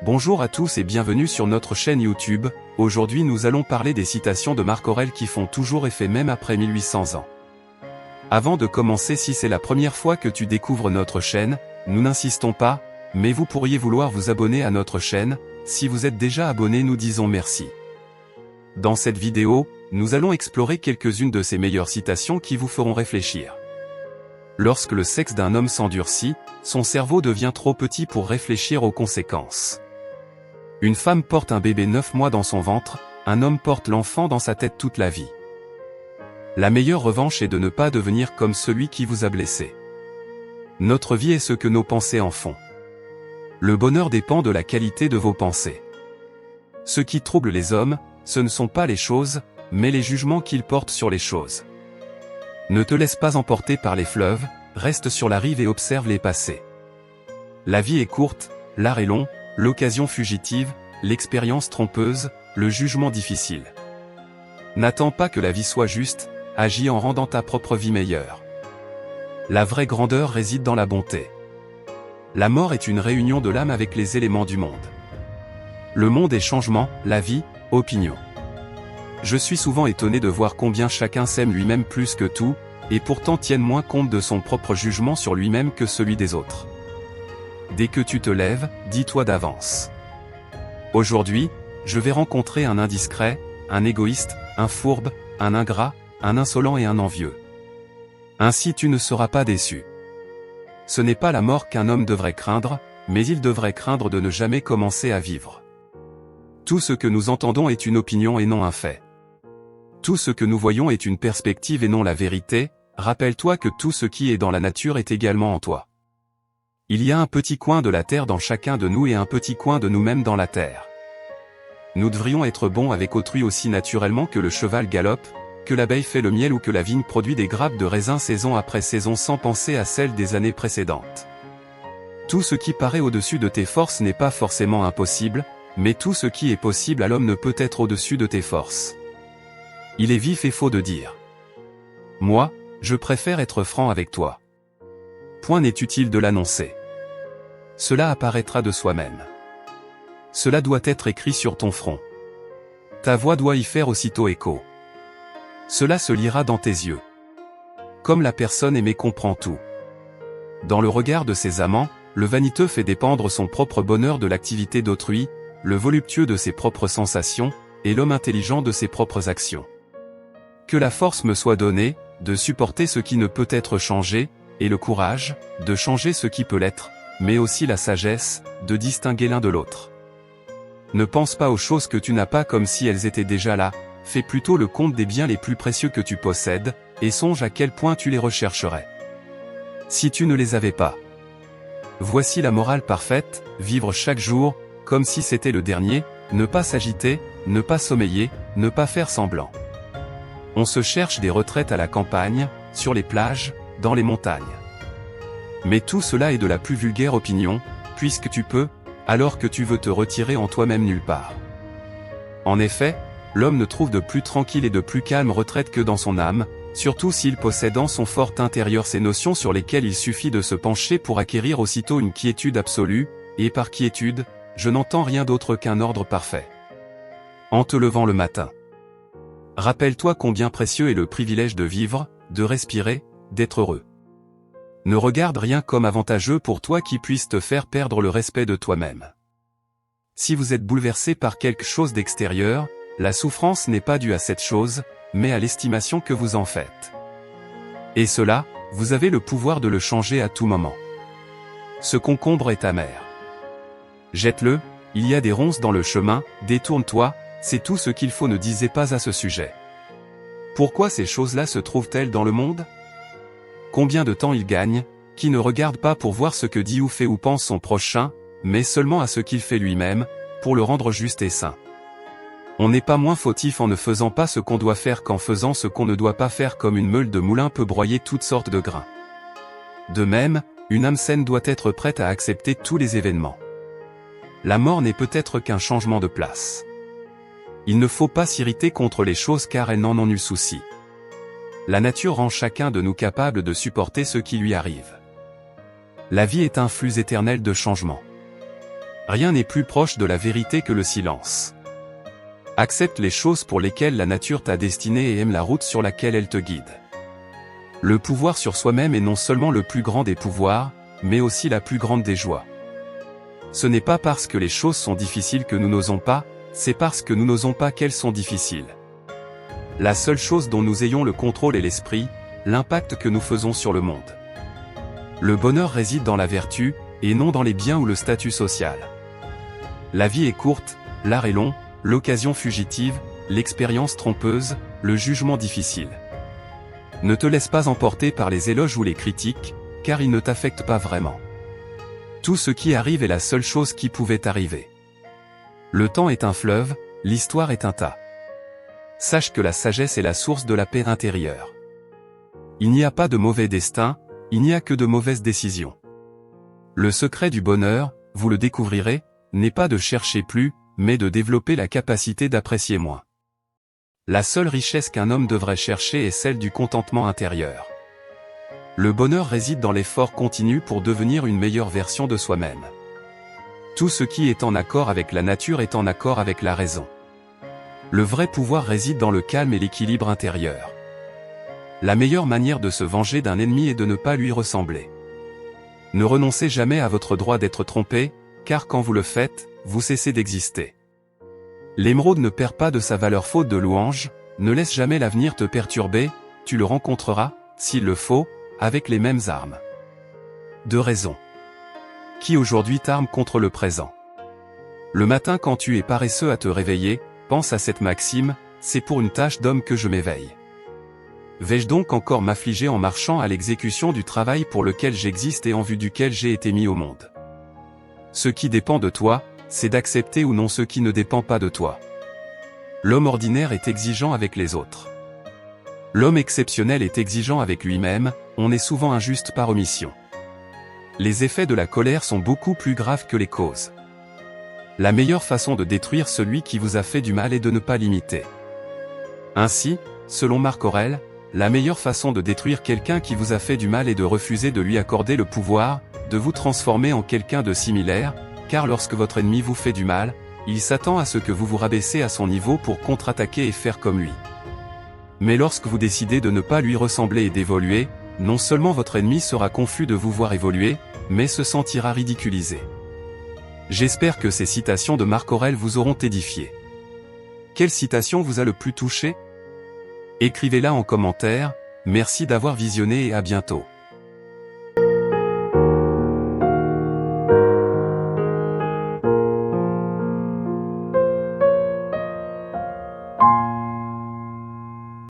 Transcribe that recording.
Bonjour à tous et bienvenue sur notre chaîne YouTube. Aujourd'hui nous allons parler des citations de Marc Aurèle qui font toujours effet même après 1800 ans. Avant de commencer, si c'est la première fois que tu découvres notre chaîne, nous n'insistons pas, mais vous pourriez vouloir vous abonner à notre chaîne. Si vous êtes déjà abonné, nous disons merci. Dans cette vidéo, nous allons explorer quelques-unes de ces meilleures citations qui vous feront réfléchir. Lorsque le sexe d'un homme s'endurcit, son cerveau devient trop petit pour réfléchir aux conséquences. Une femme porte un bébé 9 mois dans son ventre, un homme porte l'enfant dans sa tête toute la vie. La meilleure revanche est de ne pas devenir comme celui qui vous a blessé. Notre vie est ce que nos pensées en font. Le bonheur dépend de la qualité de vos pensées. Ce qui trouble les hommes, ce ne sont pas les choses, mais les jugements qu'ils portent sur les choses. Ne te laisse pas emporter par les fleuves, reste sur la rive et observe les passés. La vie est courte, l'art est long, l'occasion fugitive, l'expérience trompeuse, le jugement difficile. N'attends pas que la vie soit juste, agis en rendant ta propre vie meilleure. La vraie grandeur réside dans la bonté. La mort est une réunion de l'âme avec les éléments du monde. Le monde est changement, la vie, opinion. Je suis souvent étonné de voir combien chacun s'aime lui-même plus que tout, et pourtant tienne moins compte de son propre jugement sur lui-même que celui des autres. Dès que tu te lèves, dis-toi d'avance. Aujourd'hui, je vais rencontrer un indiscret, un égoïste, un fourbe, un ingrat, un insolent et un envieux. Ainsi tu ne seras pas déçu. Ce n'est pas la mort qu'un homme devrait craindre, mais il devrait craindre de ne jamais commencer à vivre. Tout ce que nous entendons est une opinion et non un fait. Tout ce que nous voyons est une perspective et non la vérité. Rappelle-toi que tout ce qui est dans la nature est également en toi. Il y a un petit coin de la terre dans chacun de nous et un petit coin de nous-mêmes dans la terre. Nous devrions être bons avec autrui aussi naturellement que le cheval galope, que l'abeille fait le miel ou que la vigne produit des grappes de raisin saison après saison sans penser à celles des années précédentes. Tout ce qui paraît au-dessus de tes forces n'est pas forcément impossible, mais tout ce qui est possible à l'homme ne peut être au-dessus de tes forces. Il est vif et faux de dire. Moi, je préfère être franc avec toi. Point n'est utile de l'annoncer. Cela apparaîtra de soi-même. Cela doit être écrit sur ton front. Ta voix doit y faire aussitôt écho. Cela se lira dans tes yeux. Comme la personne aimée comprend tout. Dans le regard de ses amants, le vaniteux fait dépendre son propre bonheur de l'activité d'autrui, le voluptueux de ses propres sensations, et l'homme intelligent de ses propres actions. Que la force me soit donnée, de supporter ce qui ne peut être changé, et le courage, de changer ce qui peut l'être, mais aussi la sagesse, de distinguer l'un de l'autre. Ne pense pas aux choses que tu n'as pas comme si elles étaient déjà là, fais plutôt le compte des biens les plus précieux que tu possèdes, et songe à quel point tu les rechercherais. Si tu ne les avais pas. Voici la morale parfaite, vivre chaque jour, comme si c'était le dernier, ne pas s'agiter, ne pas sommeiller, ne pas faire semblant. On se cherche des retraites à la campagne, sur les plages, dans les montagnes. Mais tout cela est de la plus vulgaire opinion, puisque tu peux, alors que tu veux te retirer en toi-même nulle part. En effet, l'homme ne trouve de plus tranquille et de plus calme retraite que dans son âme, surtout s'il possède en son fort intérieur ces notions sur lesquelles il suffit de se pencher pour acquérir aussitôt une quiétude absolue, et par quiétude, je n'entends rien d'autre qu'un ordre parfait. En te levant le matin. Rappelle-toi combien précieux est le privilège de vivre, de respirer, d'être heureux. Ne regarde rien comme avantageux pour toi qui puisse te faire perdre le respect de toi-même. Si vous êtes bouleversé par quelque chose d'extérieur, la souffrance n'est pas due à cette chose, mais à l'estimation que vous en faites. Et cela, vous avez le pouvoir de le changer à tout moment. Ce concombre est amer. Jette-le, il y a des ronces dans le chemin, détourne-toi, c'est tout ce qu'il faut, ne disez pas à ce sujet. Pourquoi ces choses-là se trouvent-elles dans le monde ? Combien de temps il gagne, qui ne regarde pas pour voir ce que dit ou fait ou pense son prochain, mais seulement à ce qu'il fait lui-même, pour le rendre juste et saint. On n'est pas moins fautif en ne faisant pas ce qu'on doit faire qu'en faisant ce qu'on ne doit pas faire, comme une meule de moulin peut broyer toutes sortes de grains. De même, une âme saine doit être prête à accepter tous les événements. La mort n'est peut-être qu'un changement de place. Il ne faut pas s'irriter contre les choses car elles n'en ont nul souci. la nature rend chacun de nous capable de supporter ce qui lui arrive. La vie est un flux éternel de changements. Rien n'est plus proche de la vérité que le silence. Accepte les choses pour lesquelles la nature t'a destiné et aime la route sur laquelle elle te guide. Le pouvoir sur soi-même est non seulement le plus grand des pouvoirs, mais aussi la plus grande des joies. Ce n'est pas parce que les choses sont difficiles que nous n'osons pas, c'est parce que nous n'osons pas qu'elles sont difficiles. La seule chose dont nous ayons le contrôle est l'esprit, l'impact que nous faisons sur le monde. Le bonheur réside dans la vertu, et non dans les biens ou le statut social. La vie est courte, l'art est long, l'occasion fugitive, l'expérience trompeuse, le jugement difficile. Ne te laisse pas emporter par les éloges ou les critiques, car ils ne t'affectent pas vraiment. Tout ce qui arrive est la seule chose qui pouvait arriver. Le temps est un fleuve, l'histoire est un tas. Sache que la sagesse est la source de la paix intérieure. Il n'y a pas de mauvais destin, il n'y a que de mauvaises décisions. Le secret du bonheur, vous le découvrirez, n'est pas de chercher plus, mais de développer la capacité d'apprécier moins. La seule richesse qu'un homme devrait chercher est celle du contentement intérieur. Le bonheur réside dans l'effort continu pour devenir une meilleure version de soi-même. Tout ce qui est en accord avec la nature est en accord avec la raison. Le vrai pouvoir réside dans le calme et l'équilibre intérieur. La meilleure manière de se venger d'un ennemi est de ne pas lui ressembler. Ne renoncez jamais à votre droit d'être trompé, car quand vous le faites, vous cessez d'exister. L'émeraude ne perd pas de sa valeur faute de louange, ne laisse jamais l'avenir te perturber, tu le rencontreras, s'il le faut, avec les mêmes armes. 2 raisons. Qui aujourd'hui t'arme contre le présent? Le matin quand tu es paresseux à te réveiller, pense à cette maxime, c'est pour une tâche d'homme que je m'éveille. Vais-je donc encore m'affliger en marchant à l'exécution du travail pour lequel j'existe et en vue duquel j'ai été mis au monde? Ce qui dépend de toi, c'est d'accepter ou non ce qui ne dépend pas de toi. L'homme ordinaire est exigeant avec les autres. L'homme exceptionnel est exigeant avec lui-même, on est souvent injuste par omission. Les effets de la colère sont beaucoup plus graves que les causes. La meilleure façon de détruire celui qui vous a fait du mal est de ne pas l'imiter. Ainsi, selon Marc Aurèle, la meilleure façon de détruire quelqu'un qui vous a fait du mal est de refuser de lui accorder le pouvoir, de vous transformer en quelqu'un de similaire, car lorsque votre ennemi vous fait du mal, il s'attend à ce que vous vous rabaissez à son niveau pour contre-attaquer et faire comme lui. Mais lorsque vous décidez de ne pas lui ressembler et d'évoluer, non seulement votre ennemi sera confus de vous voir évoluer, mais se sentira ridiculisé. J'espère que ces citations de Marc Aurèle vous auront édifié. Quelle citation vous a le plus touché? Écrivez-la en commentaire, merci d'avoir visionné et à bientôt.